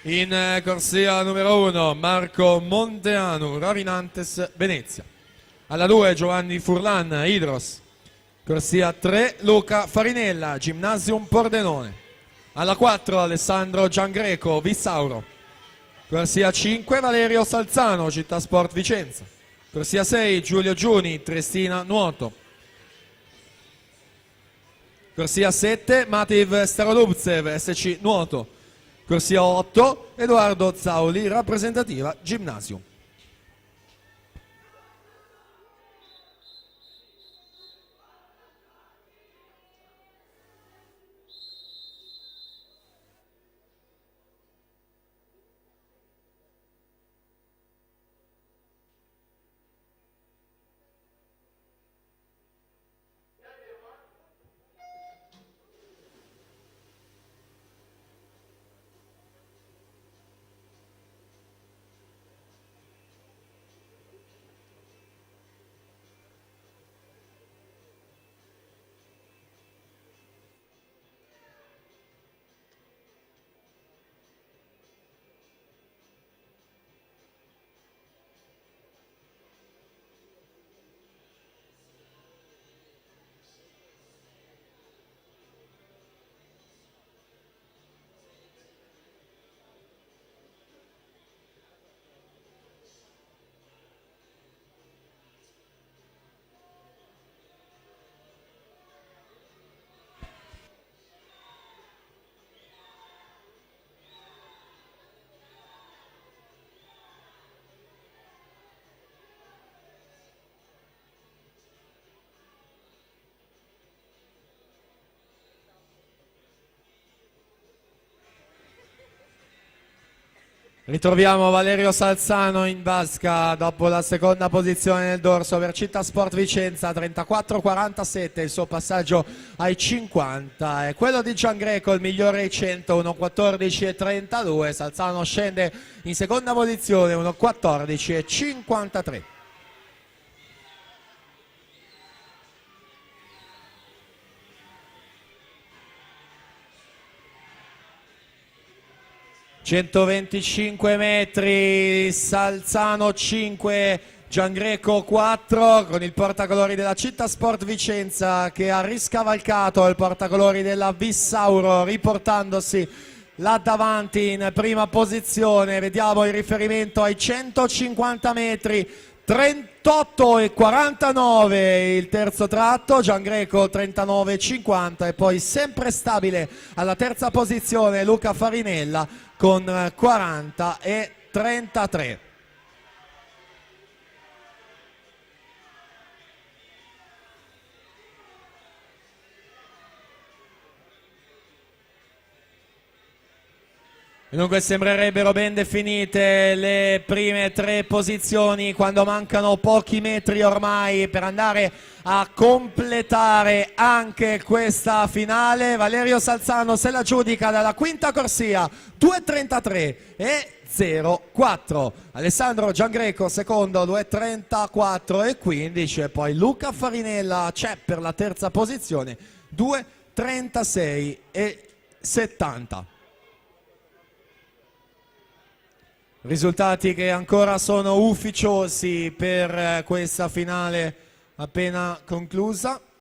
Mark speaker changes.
Speaker 1: In corsia numero 1 Marco Monteanu, Rovinantes Venezia. Alla 2 Giovanni Furlan, Idros. Corsia 3 Luca Farinella, Gymnasium Pordenone. Alla 4 Alessandro Giangreco, Vissauro. Corsia 5 Valerio Salzano, Città Sport Vicenza. Corsia 6 Giulio Giuni, Triestina Nuoto. Corsia 7 Mativ Starolubzev, SC Nuoto. Corsia 8 Edoardo Zauli, rappresentativa Gymnasium. Ritroviamo Valerio Salzano in vasca dopo la seconda posizione nel dorso per Città Sport Vicenza, 34-47, il suo passaggio ai 50 è quello di Giangreco, il migliore ai 100, 1.14.32, Salzano scende in seconda posizione, 1.14.53. 125 metri, Salzano 5, Giangreco 4, con il portacolori della Città Sport Vicenza che ha riscavalcato il portacolori della Vissauro, riportandosi là davanti in prima posizione. Vediamo il riferimento ai 150 metri, 38,49 il terzo tratto, Giangreco 39,50 e poi sempre stabile alla terza posizione Luca Farinella con 40,33. Dunque sembrerebbero ben definite le prime tre posizioni quando mancano pochi metri ormai per andare a completare anche questa finale. Valerio Salzano se la giudica dalla quinta corsia, 2,33 e 0,4. Alessandro Giangreco secondo, 2,34 e 15 e poi Luca Farinella c'è per la terza posizione, 2,36 e 70. Risultati che ancora sono ufficiosi per questa finale appena conclusa.